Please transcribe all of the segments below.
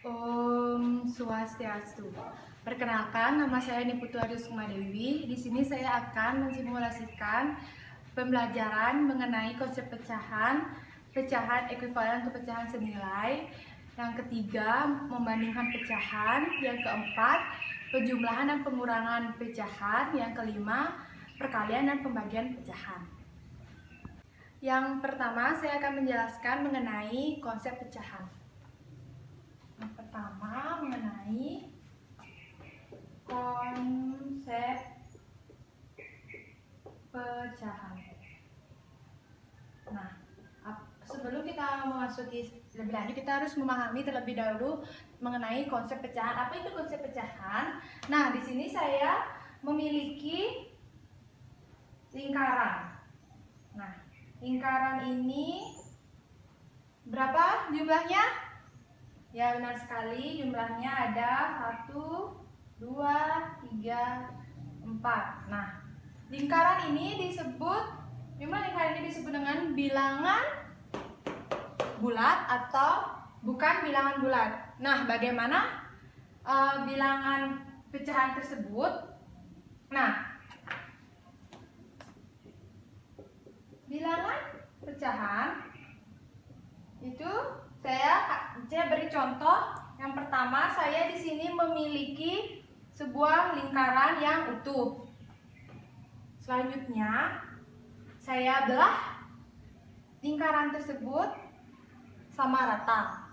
Om Swastiastu. Perkenalkan, nama saya Niputu Arisma Dewi. Di sini saya akan mensimulasikan pembelajaran mengenai konsep pecahan, pecahan ekuivalen atau pecahan senilai. Yang ketiga, membandingkan pecahan. Yang keempat, penjumlahan dan pengurangan pecahan. Yang kelima, perkalian dan pembagian pecahan. Yang pertama, saya akan menjelaskan mengenai konsep pecahan. Yang pertama, mengenai konsep pecahan. Nah, sebelum kita memasuki lebih lanjut, kita harus memahami terlebih dahulu mengenai konsep pecahan. Apa itu konsep pecahan? Nah, di sini saya memiliki lingkaran. Nah, lingkaran ini berapa jumlahnya? Ya, benar sekali, jumlahnya ada 1, 2, 3, 4. Nah, lingkaran ini disebut, jumlah lingkaran ini disebut dengan bilangan bulat atau bukan bilangan bulat. Nah, bagaimana bilangan pecahan tersebut? Nah, bilangan pecahan itu saya beri contoh. Yang pertama, saya di sini memiliki sebuah lingkaran yang utuh. Selanjutnya, saya belah lingkaran tersebut sama rata.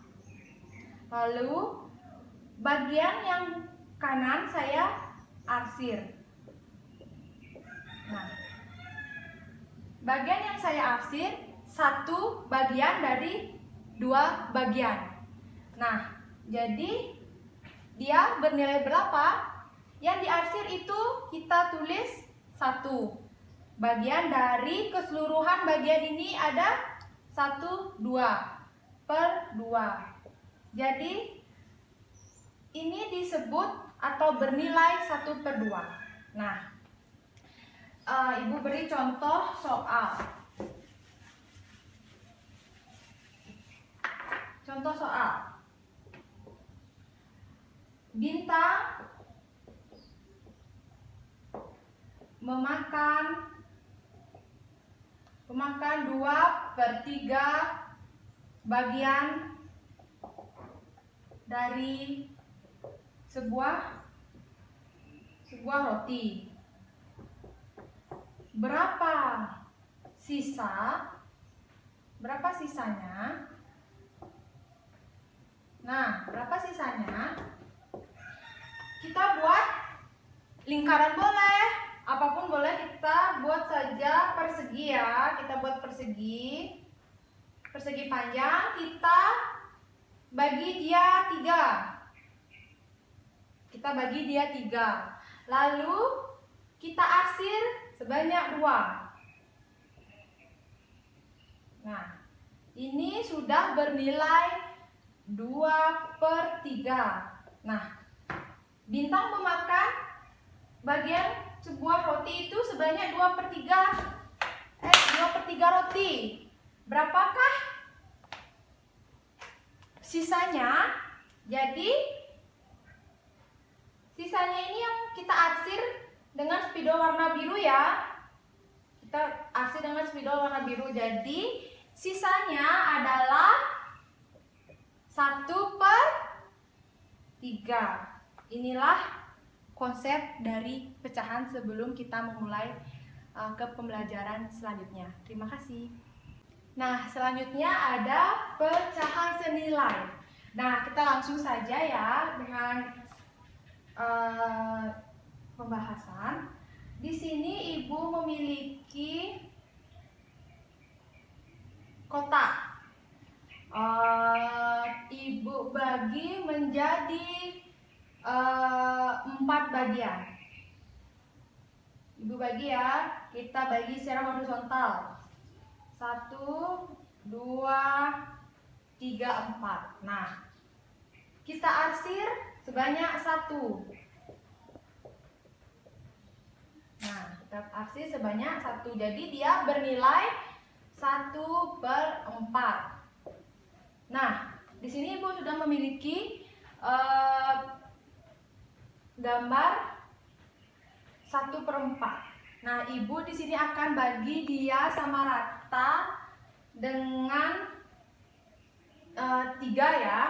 Lalu, bagian yang kanan saya arsir. Nah, bagian yang saya arsir satu bagian dari dua bagian. Nah, jadi dia bernilai berapa? Yang diarsir itu kita tulis 1. Bagian dari keseluruhan bagian ini ada 1, 2 per 2. Jadi ini disebut atau bernilai 1 per 2. Nah, Ibu beri contoh soal. Contoh soal. Bintang memakan 2/3 bagian dari sebuah roti. Berapa sisanya? Nah, berapa sisanya? Kita buat lingkaran boleh, apapun boleh, kita buat saja persegi ya. Kita buat persegi panjang, kita bagi dia 3. Lalu kita arsir sebanyak 2. Nah, ini sudah bernilai 2/3. Nah, bintang memakan bagian sebuah roti itu sebanyak 2/3 roti. Berapakah sisanya? Jadi sisanya ini yang kita arsir dengan spidol warna biru ya. Kita arsir dengan spidol warna biru. Jadi sisanya adalah 1/3. Inilah konsep dari pecahan sebelum kita memulai ke pembelajaran selanjutnya. Terima kasih. Nah, selanjutnya ada pecahan senilai. Nah, kita langsung saja ya dengan pembahasan. Di sini Ibu memiliki kotak. Ibu bagi menjadi 4 bagian. Ibu bagi ya, kita bagi secara horizontal. 1, 2, 3, 4. Nah, kita arsir sebanyak 1. Nah, kita arsir sebanyak 1. Jadi dia bernilai 1/4. Nah, di sini Ibu sudah memiliki gambar 1/4. Nah, ibu di sini akan bagi dia sama rata dengan 3 ya.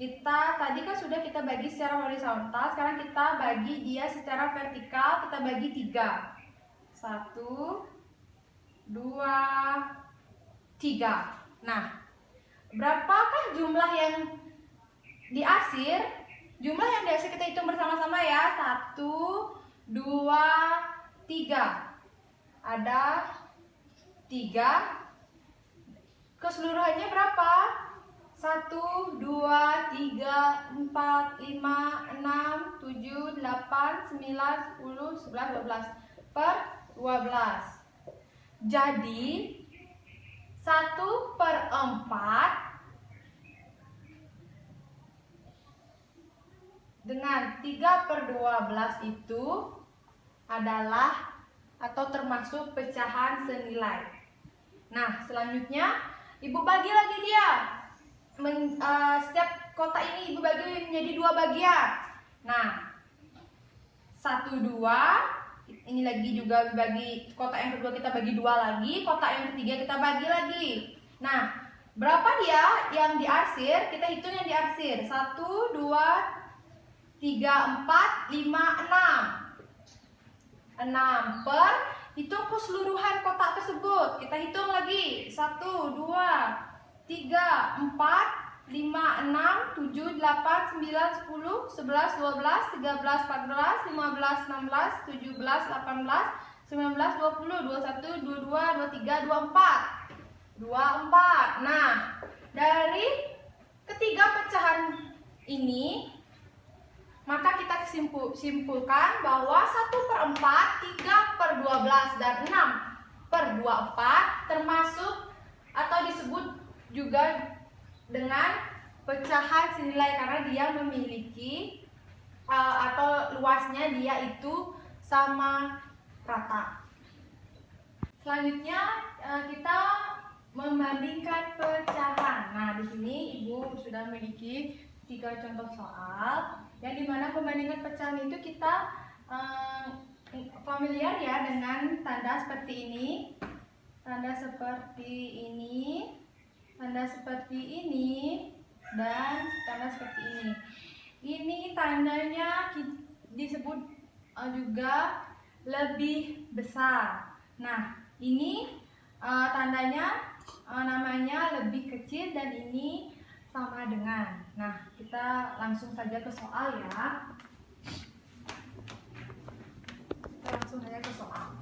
Kita tadi kan sudah kita bagi secara horizontal, sekarang kita bagi dia secara vertikal, kita bagi 3. 1, 2, 3. Nah, berapakah jumlah yang diarsir? Jumlah yang diarsir kita hitung bersama-sama ya. 1, 2, 3. Ada 3. Keseluruhannya berapa? 1, 2, 3, 4, 5, 6, 7, 8, 9, 10, 11, 12 per 12. Jadi 1/4 dengan 3/12 itu adalah atau termasuk pecahan senilai. Nah, selanjutnya ibu bagi lagi dia. Setiap kotak ini ibu bagi menjadi 2 bagian. Nah, 1, 2. Ini lagi juga bagi kotak yang kedua, kita bagi 2 lagi. Kotak yang ketiga kita bagi lagi. Nah, berapa dia yang diarsir? Kita hitung yang diarsir. 1, 2, 3, 4, 5, 6. 6 per, hitung keseluruhan kotak tersebut. Kita hitung lagi. 1, 2, 3, 4, 5, 6, 7, 8, 9, 10, 11, 12, 13, 14, 15, 16, 17, 18, 19, 20, 21, 22, 23, 24. 24. Nah, dari ketiga pecahan ini, maka kita simpulkan bahwa 1/4, 3/12, dan 6/24 termasuk atau disebut juga dengan pecahan senilai karena dia memiliki atau luasnya dia itu sama rata. Selanjutnya kita membandingkan pecahan. Nah, di sini ibu sudah memiliki 3 contoh soal yang dimana membandingkan pecahan itu kita familiar ya dengan tanda seperti ini, tanda seperti ini, tanda seperti ini, dan tanda seperti ini. Ini tandanya disebut juga lebih besar. Nah, ini tandanya namanya lebih kecil dan ini sama dengan. Nah, kita langsung saja ke soal ya. Kita langsung saja ke soal.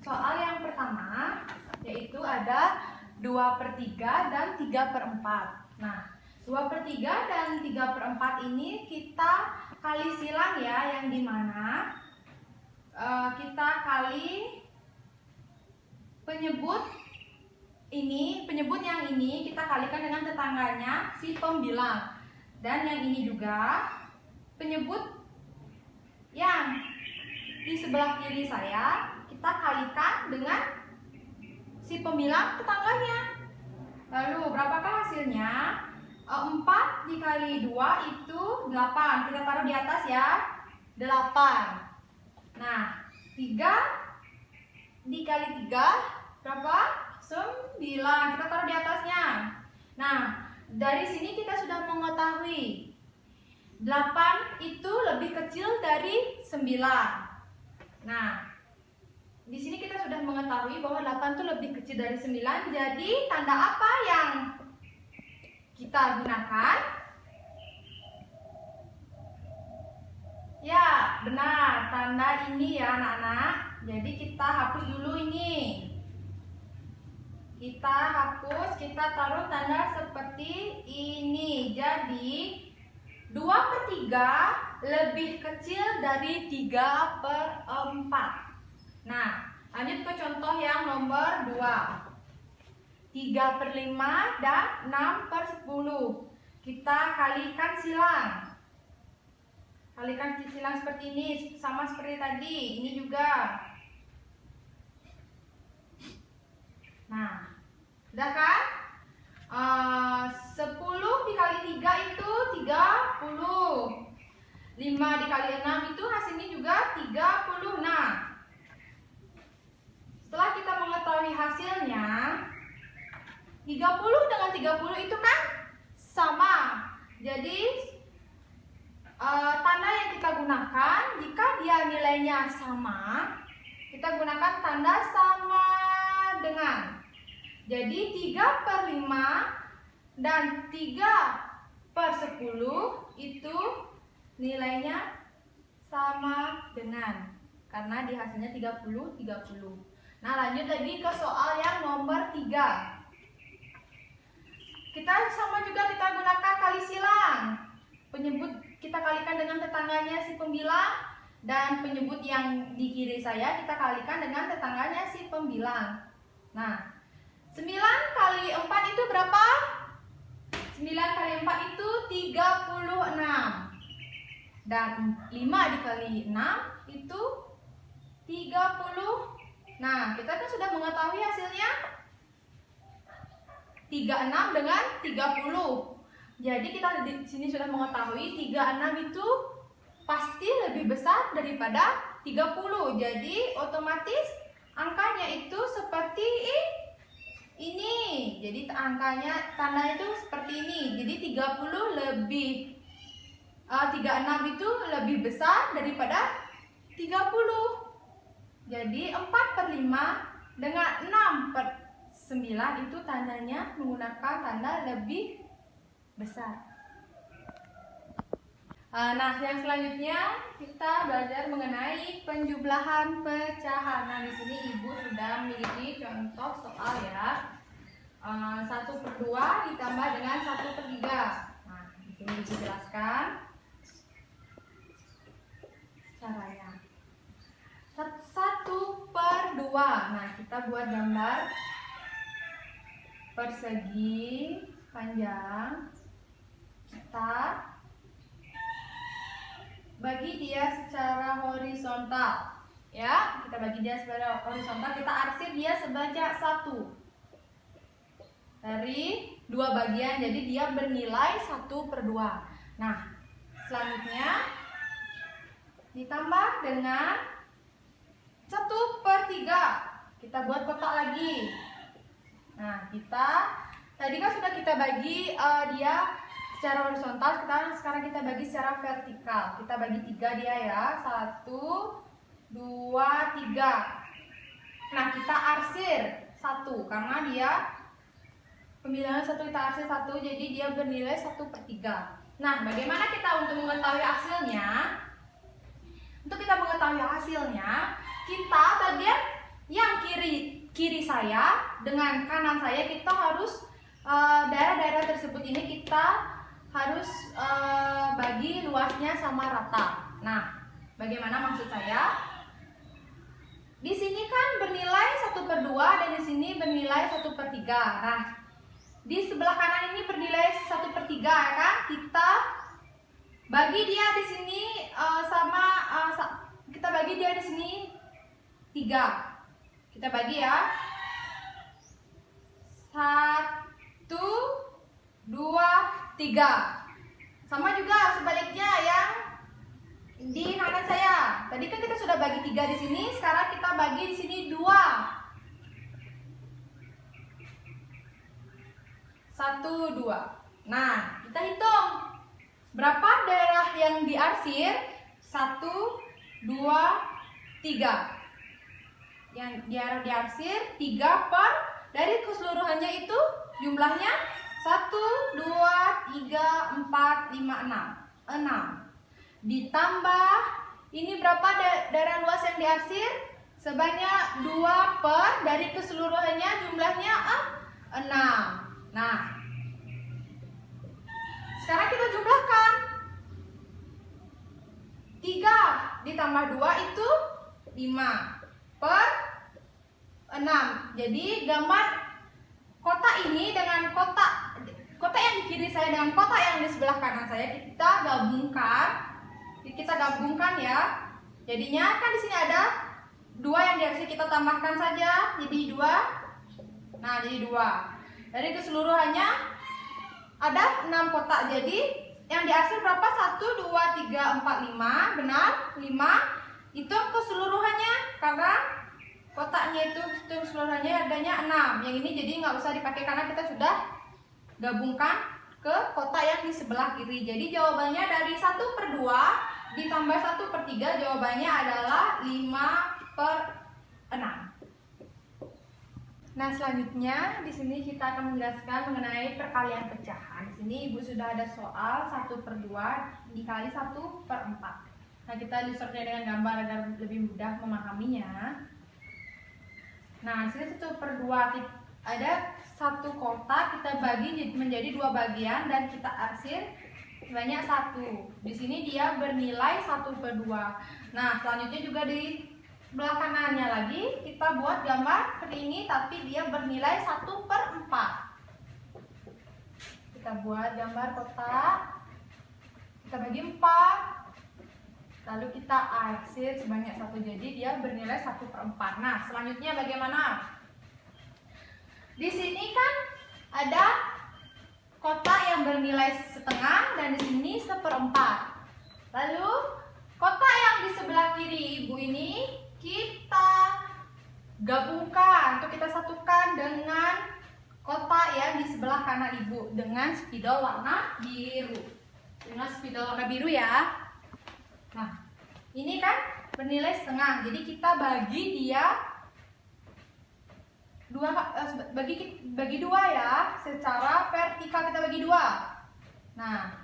Soal yang pertama yaitu ada 2/3 dan 3/4. Nah, 2/3 dan 3/4 ini kita kali silang ya, yang dimana kita kali penyebut yang ini kita kalikan dengan tetangganya si pembilang, dan yang ini juga penyebut yang di sebelah kiri saya kita kalikan dengan si pembilang tetangganya. Lalu berapakah hasilnya? 4 dikali 2 itu 8. Kita taruh di atas ya, 8. Nah, 3 dikali 3 berapa? 9. Kita taruh di atasnya. Nah, dari sini kita sudah mengetahui 8 itu lebih kecil dari 9. Nah, di sini kita sudah mengetahui bahwa 8 itu lebih kecil dari 9. Jadi tanda apa yang kita gunakan? Ya, benar, tanda ini ya anak-anak. Jadi kita hapus dulu ini. Kita hapus, kita taruh tanda seperti ini. Jadi 2/3 lebih kecil dari 3/4. Nah, lanjut ke contoh yang nomor 2. 3/5 dan 6/10. Kita kalikan silang. Kalikan silang seperti ini, sama seperti tadi. Ini juga. Nah, sudah kan? 10 dikali 3 itu 30. 5 dikali 6 itu hasilnya juga 30. Nah, setelah kita mengetahui hasilnya, 30 dengan 30 itu kan sama. Jadi tanda yang kita gunakan jika dia nilainya sama, kita gunakan tanda sama dengan. Jadi 3/5 dan 3/10 itu nilainya sama dengan, karena di hasilnya 30. Nah, lanjut lagi ke soal yang nomor 3. Kita sama juga kita gunakan kali silang. Penyebut kita kalikan dengan tetangganya si pembilang, dan penyebut yang di kiri saya kita kalikan dengan tetangganya si pembilang. Nah, 9 kali 4 itu berapa? 9 kali 4 itu 36. Dan 5 dikali 6 itu 30. Nah, kita kan sudah mengetahui hasilnya 36 dengan 30. Jadi kita di sini sudah mengetahui 36 itu pasti lebih besar daripada 30. Jadi otomatis angkanya itu seperti ini. Jadi angkanya tandanya itu seperti ini. Jadi 36 itu lebih besar daripada 30. Jadi 4/5 dengan 6/9 itu tandanya menggunakan tanda lebih besar. Nah, yang selanjutnya kita belajar mengenai penjumlahan pecahan. Nah, di sini Ibu sudah memiliki contoh soal ya. 1/2 ditambah dengan 1/3. Nah, di sini dijelaskan caranya. 1/2. Nah, kita buat gambar persegi panjang. Kita bagi dia secara horizontal. Ya, kita bagi dia secara horizontal, kita arsir dia sebanyak 1 dari 2 bagian, jadi dia bernilai 1/2. Nah, selanjutnya ditambah dengan 1/3. Kita buat kotak lagi. Nah, tadi kan sudah kita bagi dia secara horizontal, sekarang kita bagi secara vertikal. Kita bagi 3 dia ya. 1, 2, 3. Nah, kita arsir 1 karena dia pembilangan 1, kita arsir 1, jadi dia bernilai 1/3. Nah, bagaimana kita untuk mengetahui hasilnya? Untuk kita mengetahui hasilnya, kita bagian yang kiri saya dengan kanan saya, kita harus daerah-daerah tersebut ini kita harus bagi luasnya sama rata. Nah, bagaimana maksud saya? Di sini kan bernilai 1/2 dan di sini bernilai 1/3. Nah, di sebelah kanan ini bernilai 1/3 ya kan? Kita bagi dia di sini kita bagi dia di sini 3. Kita bagi ya. 1, 2, 3. Sama juga sebaliknya yang di kanan saya. Tadi kan kita sudah bagi 3 di sini, sekarang kita bagi di sini 2. 1, 2. Nah, kita hitung berapa daerah yang diarsir. 1, 2, 3. Yang diarsir 3 dari keseluruhannya itu jumlahnya 1, 2, 3, 4, 5, 6. Ditambah ini berapa daerah luas yang diarsir? Sebanyak 2 dari keseluruhannya jumlahnya 6. Nah, sekarang kita jumlahkan. 3 ditambah 2 itu 5/6. Jadi gambar kotak ini dengan kotak yang di kiri saya dengan kotak yang di sebelah kanan saya kita gabungkan ya. Jadinya kan di sini ada 2 yang diarsir, kita tambahkan saja jadi 2. Nah, jadi 2. Dari keseluruhannya ada 6 kotak. Jadi yang diarsir berapa? 1, 2, 3, 4, 5. Benar? 5. Hitung keseluruhannya karena kotaknya itu hitung keseluruhannya adanya 6. Yang ini jadi nggak usah dipakai karena kita sudah gabungkan ke kotak yang di sebelah kiri. Jadi jawabannya dari 1/2 ditambah 1/3, jawabannya adalah 5/6. Nah, selanjutnya di sini kita akan menjelaskan mengenai perkalian pecahan. Di sini Ibu sudah ada soal 1/2 dikali 1/4. Nah, kita ilustrasinya dengan gambar agar lebih mudah memahaminya. Nah, di sini 1/2 ada satu kotak, kita bagi menjadi 2 bagian dan kita arsir sebanyak 1. Di sini dia bernilai 1/2. Nah, selanjutnya juga di sebelah kanannya lagi kita buat gambar seperti ini, tapi dia bernilai 1/4. Kita buat gambar kotak, kita bagi 4, lalu kita arsir sebanyak 1, jadi dia bernilai 1/4. Nah, selanjutnya bagaimana? Di sini kan ada kotak yang bernilai 1/2 dan di sini 1/4. Lalu kotak yang di sebelah kiri Ibu ini kita gabungkan atau kita satukan dengan kotak yang di sebelah kanan Ibu dengan spidol warna biru. Dengan spidol warna biru ya. Nah, ini kan bernilai 1/2. Jadi kita bagi dia bagi 2 ya. Secara vertikal kita bagi 2. Nah,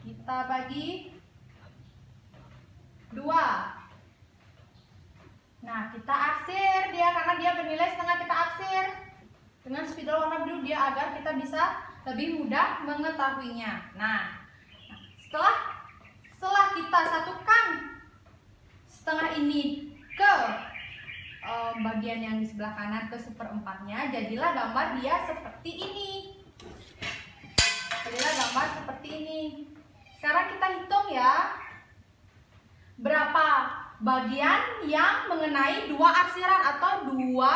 kita bagi 2. Nah, kita arsir dia karena dia bernilai 1/2, kita arsir dengan spidol warna biru dia agar kita bisa lebih mudah mengetahuinya. Nah, setelah kita satukan 1/2 ini ke bagian yang di sebelah kanan ke 1/4-nya, jadilah gambar dia seperti ini. Jadilah gambar seperti ini. Sekarang kita hitung ya, berapa bagian yang mengenai 2 arsiran atau 2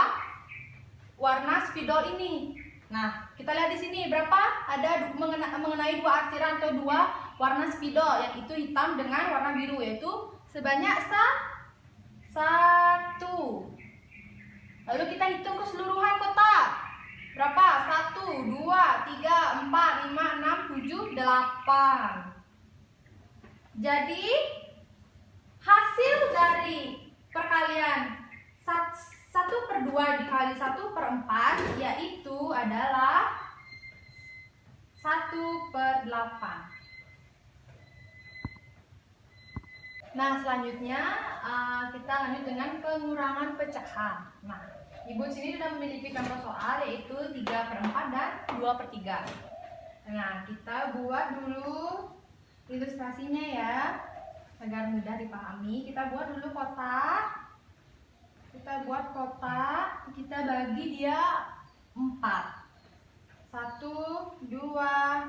warna spidol ini. Nah, kita lihat di sini berapa ada mengenai 2 arsiran atau 2 warna spidol, yang itu hitam dengan warna biru, yaitu sebanyak 1. Lalu kita hitung keseluruhan kotak. Berapa? 1, 2, 3, 4, 5, 6, 7, 8. Jadi hasil dari perkalian 1/2 dikali 1/4 yaitu adalah 1/8. Nah, selanjutnya kita lanjut dengan pengurangan pecahan. Nah, Ibu sini sudah memiliki contoh soal yaitu 3/4 dan 2/3. Nah, kita buat dulu ilustrasinya ya agar mudah dipahami. Kita buat dulu kotak. Kita bagi dia 4. 1, 2,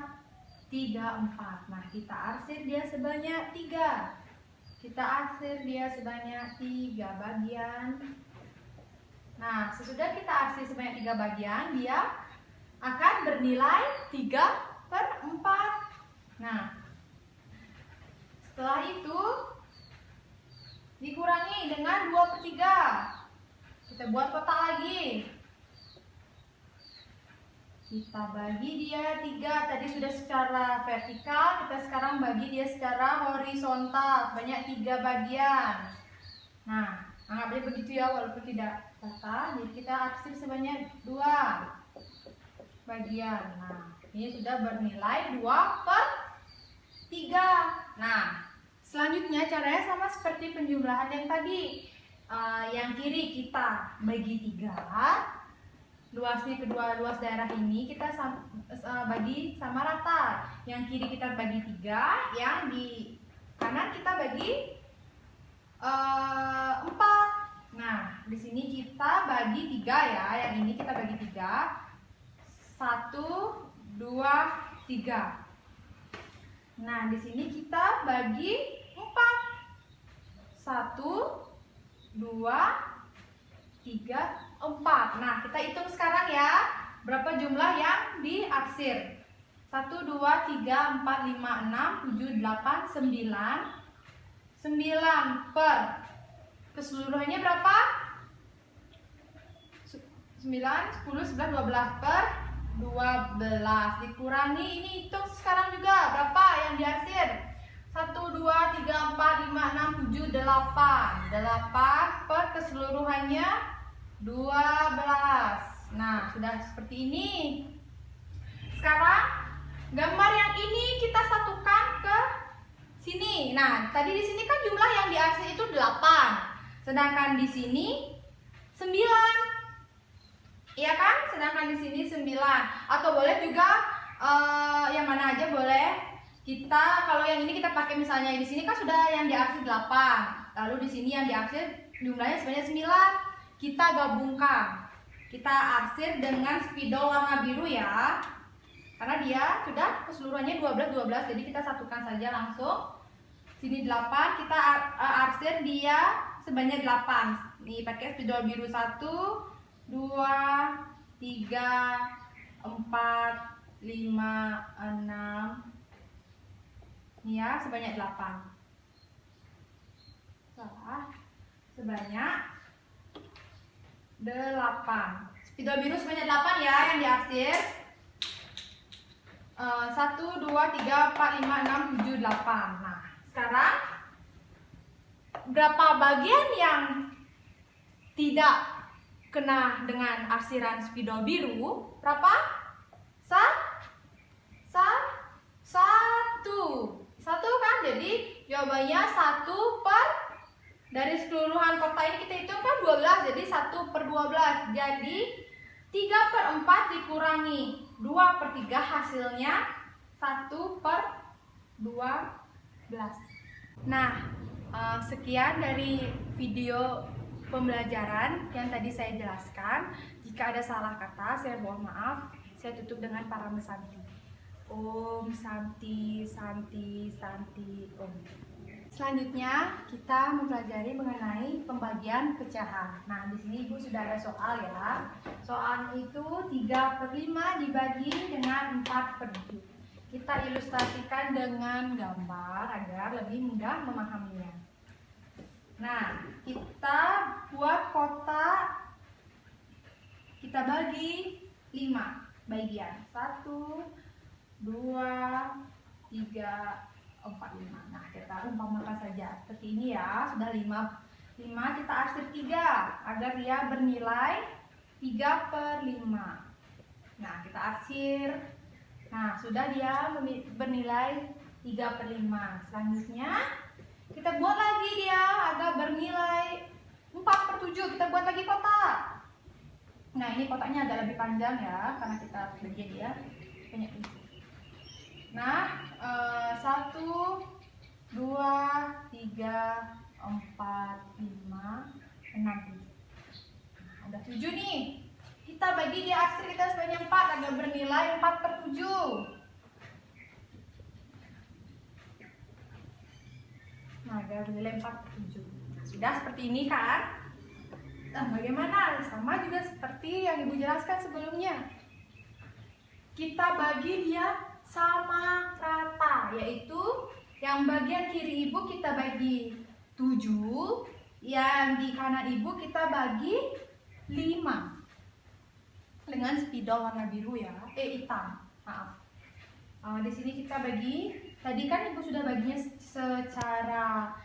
3, 4. Nah, kita arsir dia sebanyak 3. Kita arsir dia sebanyak 3 bagian. Nah, sesudah kita arsir sebanyak 3 bagian, dia akan bernilai 3/4. Nah, setelah itu dikurangi dengan 2/3. Kita buat kotak lagi. Kita bagi dia 3. Tadi sudah secara vertikal, kita sekarang bagi dia secara horizontal sebanyak 3 bagian. Nah, anggapnya begitu ya walaupun tidak rata. Jadi kita arsir sebanyak 2 bagian. Nah, ini sudah bernilai 2/3. Nah, selanjutnya caranya sama seperti penjumlahan yang tadi. Yang kiri kita bagi 3. Luasnya kedua luas daerah ini kita bagi sama rata. Yang kiri kita bagi 3, yang di kanan kita bagi 4. Nah, di sini kita bagi 3 ya. Yang ini kita bagi 3. 1, 2, 3. Nah, di sini kita bagi 4. 1, 2, 3, 4. Nah, kita hitung sekarang ya. berapa jumlah yang diarsir? 1, 2, 3, 4, 5, 6, 7, 8, 9. 9 per keseluruhannya berapa? 9, 10, 11, 12 per 12 dikurangi, ini hitung sekarang juga berapa yang diarsir? 1, 2, 3, 4, 5, 6, 7, 8. 8 per keseluruhannya 12. Nah, sudah seperti ini. Sekarang gambar yang ini kita satukan ke sini. Nah, tadi di sini kan jumlah yang diarsir itu 8. Sedangkan di sini 9. Iya kan? Sedangkan di sini 9. Atau boleh juga yang mana aja boleh. Kita kalau yang ini kita pakai misalnya di sini kan sudah yang diarsir 8. Lalu di sini yang diarsir jumlahnya sebenarnya 9. Kita gabungkan. Kita arsir dengan spidol warna biru ya. Karena dia sudah keseluruhannya 12, jadi kita satukan saja langsung. Sini 8, kita arsir dia sebanyak 8. Nih pakai spidol biru 1, 2, 3, 4, 5, 6. Nih ya, sebanyak 8. Salah. Sebanyak 8. Spidol biru sebanyak 8 ya yang diarsir. 1, 2, 3, 4, 5, 6, 7, 8. Nah, sekarang berapa bagian yang tidak kena dengan arsiran spidol biru? Berapa? 1. 1 kan? Jadi jawabannya 1 per, dari keseluruhan kota ini kita hitung kan 12, jadi 1 per 12. Jadi 3 per 4 dikurangi 2 per 3 hasilnya 1 per 12. Nah, sekian dari video pembelajaran yang tadi saya jelaskan. Jika ada salah kata, saya mohon maaf. Saya tutup dengan parame Santi. Om Santi, Santi, Santi, Om. Selanjutnya kita mempelajari mengenai pembagian pecahan. Nah, di sini Ibu sudah ada soal ya. Soal itu 3/5 dibagi dengan 4/7. Kita ilustrasikan dengan gambar agar lebih mudah memahaminya. Nah, kita buat kotak, kita bagi 5 bagian. 1, 2, 3, 4, 5. Nah, kita umpamakan saja seperti ini ya. Sudah 5 kita arsir 3 agar dia bernilai 3/5. Nah, kita arsir. Nah, sudah dia bernilai 3/5. Selanjutnya kita buat lagi dia agar bernilai 4/7. Kita buat lagi kotak. Nah, ini kotaknya agak lebih panjang ya, karena kita bagi dia banyak 7. Nah, 1, 2, 3, 4, 5, 6, 7. Nah, ada 7 nih. Kita bagi dia arsir kita sebanyak 4 agar bernilai 4/7. Nah, agar bernilai 4/7. Nah, sudah seperti ini kan? Nah, bagaimana? Sama juga seperti yang Ibu jelaskan sebelumnya. Kita bagi dia sama rata, yaitu yang bagian kiri Ibu kita bagi 7, yang di kanan Ibu kita bagi 5. Dengan spidol warna biru ya, hitam. Maaf. Di sini kita bagi, tadi kan Ibu sudah baginya secara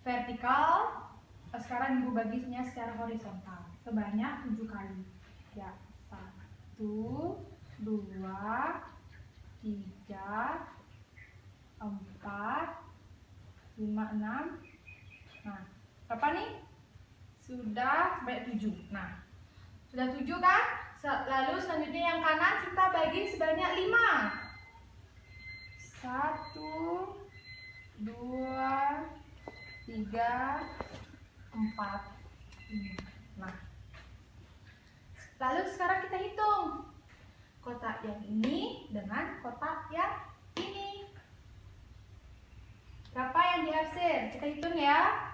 vertikal, sekarang Ibu baginya secara horizontal sebanyak 7 kali. Ya, 1, 2, 3, 4, 5, 6. Nah, berapa nih? Sudah sebanyak 7. Nah, sudah 7 kan? Lalu selanjutnya yang kanan kita bagi sebanyak 5. 1, 2, 3, 4, 5. Nah, lalu sekarang kita hitung kotak yang ini dengan kotak yang ini. Berapa yang diarsir? Kita hitung ya.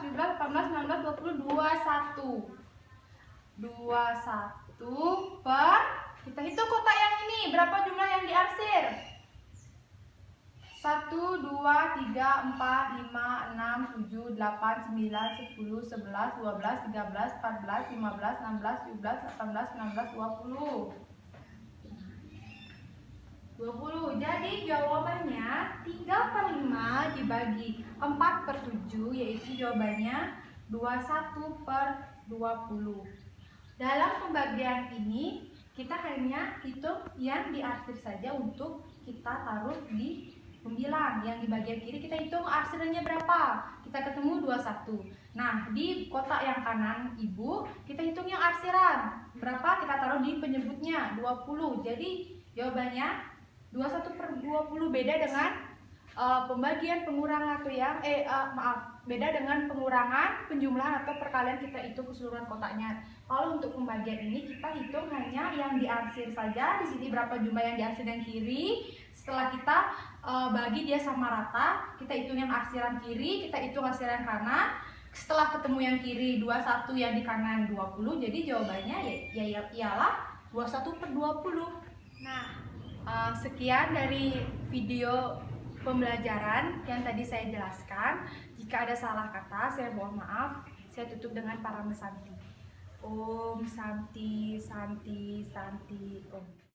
17, 18, 19, 20, 21. 21 per, kita hitung kotak yang ini, berapa jumlah yang diarsir? 1, 2, 3, 4, 5, 6, 7, 8, 9, 10, 11, 12, 13, 14, 15, 16, 17, 18, 19, 20. 20. Jadi jawabannya 3/5 dibagi 4/7, yaitu jawabannya 21/20. Dalam pembagian ini kita hanya hitung yang diarsir saja untuk kita taruh di pembilang. Yang di bagian kiri kita hitung arsirannya berapa. Kita ketemu 21. Nah, di kotak yang kanan Ibu, kita hitung yang arsiran. Berapa kita taruh di penyebutnya, 20. Jadi jawabannya 21/20, beda dengan pembagian pengurangan atau yang beda dengan pengurangan penjumlahan atau perkalian kita hitung keseluruhan kotaknya. Kalau untuk pembagian ini kita hitung hanya yang diarsir saja. Di sini berapa jumlah yang diarsir yang kiri. Setelah kita bagi dia sama rata, kita hitung yang arsiran kiri, kita hitung arsiran kanan. Setelah ketemu yang kiri 21, yang di kanan 20, jadi jawabannya ialah 21/20. Nah, sekian dari video pembelajaran yang tadi saya jelaskan. Jika ada salah kata, saya mohon maaf. Saya tutup dengan Parama Santi. Om Santi Santi Santi Om.